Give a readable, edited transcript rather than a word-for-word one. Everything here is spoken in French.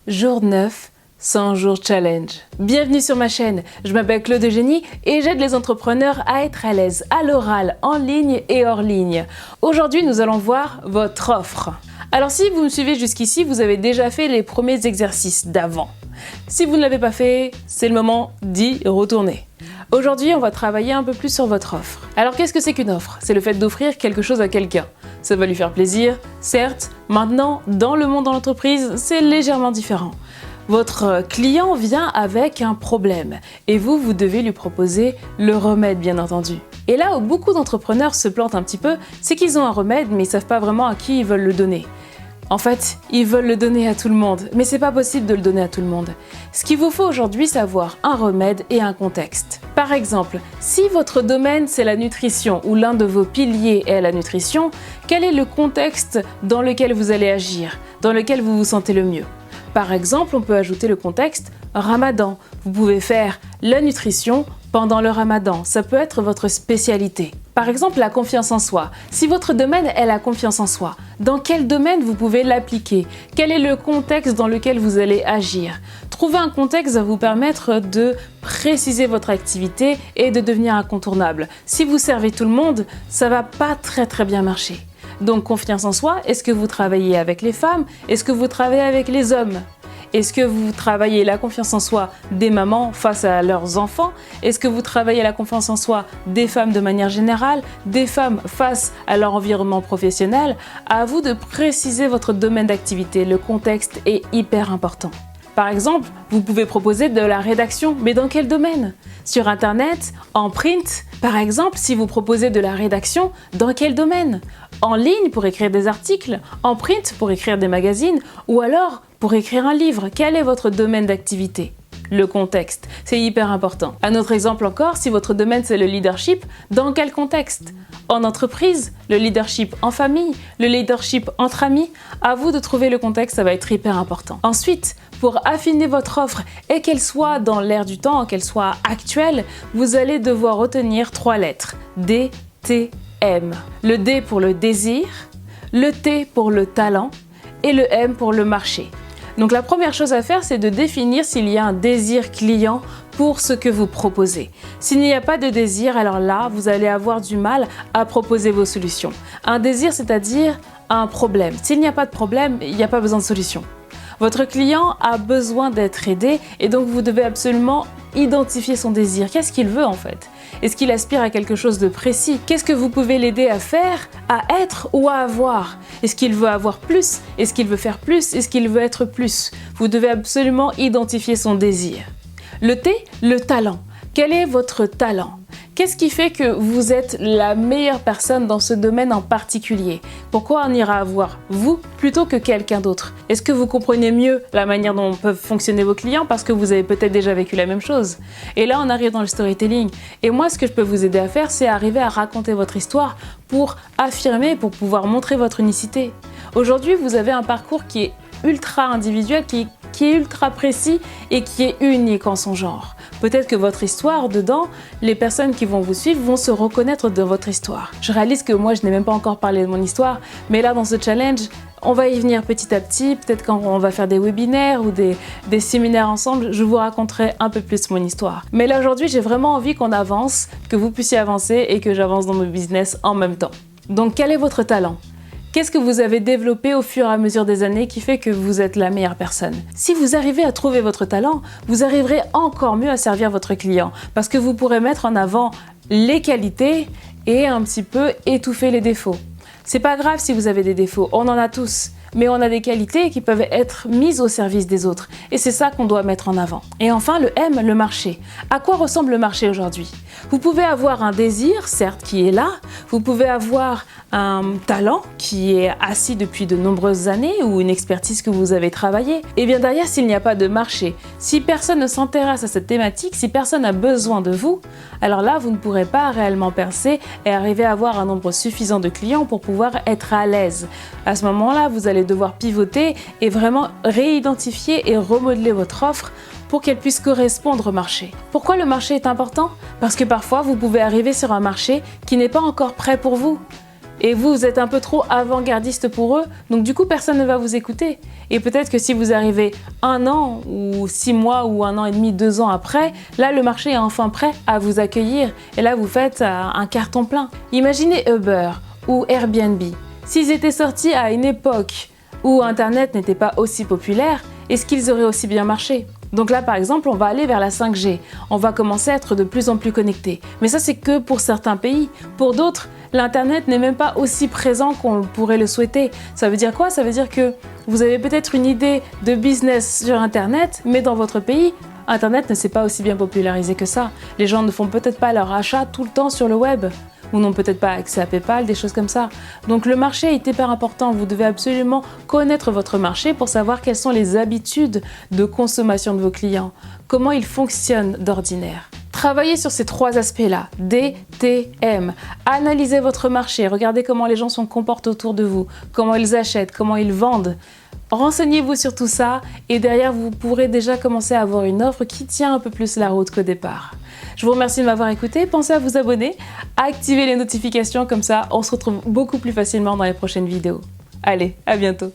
Jour 9, 100 jours challenge. Bienvenue sur ma chaîne, je m'appelle Claude Eugénie et j'aide les entrepreneurs à être à l'aise à l'oral, en ligne et hors ligne. Aujourd'hui, nous allons voir votre offre. Alors si vous me suivez jusqu'ici, vous avez déjà fait les premiers exercices d'avant. Si vous ne l'avez pas fait, c'est le moment d'y retourner. Aujourd'hui, on va travailler un peu plus sur votre offre. Alors qu'est-ce que c'est qu'une offre? C'est le fait d'offrir quelque chose à quelqu'un. Ça va lui faire plaisir, certes. Maintenant, dans le monde de l'entreprise, c'est légèrement différent. Votre client vient avec un problème et vous devez lui proposer le remède, bien entendu. Et là où beaucoup d'entrepreneurs se plantent un petit peu, c'est qu'ils ont un remède mais ils ne savent pas vraiment à qui ils veulent le donner. En fait, ils veulent le donner à tout le monde, mais c'est pas possible de le donner à tout le monde. Ce qu'il vous faut aujourd'hui, c'est avoir un remède et un contexte. Par exemple, si votre domaine c'est la nutrition ou l'un de vos piliers est la nutrition, quel est le contexte dans lequel vous allez agir, dans lequel vous vous sentez le mieux? Par exemple, on peut ajouter le contexte Ramadan. Vous pouvez faire la nutrition pendant le Ramadan. Ça peut être votre spécialité. Par exemple, la confiance en soi. Si votre domaine est la confiance en soi, dans quel domaine vous pouvez l'appliquer? Quel est le contexte dans lequel vous allez agir? Trouver un contexte va vous permettre de préciser votre activité et de devenir incontournable. Si vous servez tout le monde, ça va pas très bien marcher. Donc confiance en soi, est-ce que vous travaillez avec les femmes? Est-ce que vous travaillez avec les hommes? Est-ce que vous travaillez la confiance en soi des mamans face à leurs enfants? Est-ce que vous travaillez la confiance en soi des femmes de manière générale, des femmes face à leur environnement professionnel? À vous de préciser votre domaine d'activité, le contexte est hyper important. Par exemple, vous pouvez proposer de la rédaction, mais dans quel domaine? Sur Internet, en print? Par exemple, si vous proposez de la rédaction, dans quel domaine? En ligne pour écrire des articles? En print pour écrire des magazines? Ou alors pour écrire un livre? Quel est votre domaine d'activité? Le contexte, c'est hyper important. Un autre exemple encore, si votre domaine c'est le leadership, dans quel contexte? En entreprise, le leadership en famille, le leadership entre amis, à vous de trouver le contexte, ça va être hyper important. Ensuite, pour affiner votre offre et qu'elle soit dans l'air du temps, qu'elle soit actuelle, vous allez devoir retenir 3 lettres, D, T, M. Le D pour le désir, le T pour le talent et le M pour le marché. Donc la première chose à faire, c'est de définir s'il y a un désir client pour ce que vous proposez. S'il n'y a pas de désir, alors là, vous allez avoir du mal à proposer vos solutions. Un désir, c'est-à-dire un problème. S'il n'y a pas de problème, il n'y a pas besoin de solution. Votre client a besoin d'être aidé et donc vous devez absolument identifier son désir. Qu'est-ce qu'il veut en fait? Est-ce qu'il aspire à quelque chose de précis? Qu'est-ce que vous pouvez l'aider à faire, à être ou à avoir? Est-ce qu'il veut avoir plus? Est-ce qu'il veut faire plus? Est-ce qu'il veut être plus? Vous devez absolument identifier son désir. Le T, le talent. Quel est votre talent? Qu'est-ce qui fait que vous êtes la meilleure personne dans ce domaine en particulier? Pourquoi on ira voir vous plutôt que quelqu'un d'autre? Est-ce que vous comprenez mieux la manière dont peuvent fonctionner vos clients parce que vous avez peut-être déjà vécu la même chose? Et là, on arrive dans le storytelling. Et moi, ce que je peux vous aider à faire, c'est arriver à raconter votre histoire pour affirmer, pour pouvoir montrer votre unicité. Aujourd'hui, vous avez un parcours qui est ultra individuel, qui est ultra précis et qui est unique en son genre. Peut-être que votre histoire, dedans, les personnes qui vont vous suivre vont se reconnaître de votre histoire. Je réalise que moi, je n'ai même pas encore parlé de mon histoire, mais là, dans ce challenge, on va y venir petit à petit. Peut-être quand on va faire des webinaires ou des séminaires ensemble, je vous raconterai un peu plus mon histoire. Mais là, aujourd'hui, j'ai vraiment envie qu'on avance, que vous puissiez avancer et que j'avance dans mon business en même temps. Donc, quel est votre talent? Qu'est-ce que vous avez développé au fur et à mesure des années qui fait que vous êtes la meilleure personne? Si vous arrivez à trouver votre talent, vous arriverez encore mieux à servir votre client parce que vous pourrez mettre en avant les qualités et un petit peu étouffer les défauts. C'est pas grave si vous avez des défauts, on en a tous. Mais on a des qualités qui peuvent être mises au service des autres. Et c'est ça qu'on doit mettre en avant. Et enfin, le M, le marché. À quoi ressemble le marché aujourd'hui? Vous pouvez avoir un désir, certes, qui est là. Vous pouvez avoir un talent qui est assis depuis de nombreuses années ou une expertise que vous avez travaillée. Et bien derrière, s'il n'y a pas de marché, si personne ne s'intéresse à cette thématique, si personne n'a besoin de vous, alors là, vous ne pourrez pas réellement percer et arriver à avoir un nombre suffisant de clients pour pouvoir être à l'aise. À ce moment-là, vous allez devoir pivoter et vraiment réidentifier et remodeler votre offre pour qu'elle puisse correspondre au marché. Pourquoi le marché est important? Parce que parfois, vous pouvez arriver sur un marché qui n'est pas encore prêt pour vous. Et vous êtes un peu trop avant-gardiste pour eux, donc du coup personne ne va vous écouter. Et peut-être que si vous arrivez 1 an ou 6 mois ou 1 an et demi, 2 ans après, là le marché est enfin prêt à vous accueillir et là vous faites un carton plein. Imaginez Uber ou Airbnb. S'ils étaient sortis à une époque où Internet n'était pas aussi populaire, est-ce qu'ils auraient aussi bien marché? Donc là, par exemple, on va aller vers la 5G. On va commencer à être de plus en plus connectés. Mais ça, c'est que pour certains pays. Pour d'autres, l'Internet n'est même pas aussi présent qu'on pourrait le souhaiter. Ça veut dire quoi? Ça veut dire que vous avez peut-être une idée de business sur Internet, mais dans votre pays, Internet ne s'est pas aussi bien popularisé que ça. Les gens ne font peut-être pas leur achat tout le temps sur le web, ou n'ont peut-être pas accès à PayPal, des choses comme ça. Donc le marché est hyper important, vous devez absolument connaître votre marché pour savoir quelles sont les habitudes de consommation de vos clients, comment ils fonctionnent d'ordinaire. Travaillez sur ces 3 aspects-là, DTM. Analysez votre marché, regardez comment les gens se comportent autour de vous, comment ils achètent, comment ils vendent. Renseignez-vous sur tout ça et derrière vous pourrez déjà commencer à avoir une offre qui tient un peu plus la route qu'au départ. Je vous remercie de m'avoir écouté, pensez à vous abonner, à activer les notifications, comme ça on se retrouve beaucoup plus facilement dans les prochaines vidéos. Allez, à bientôt!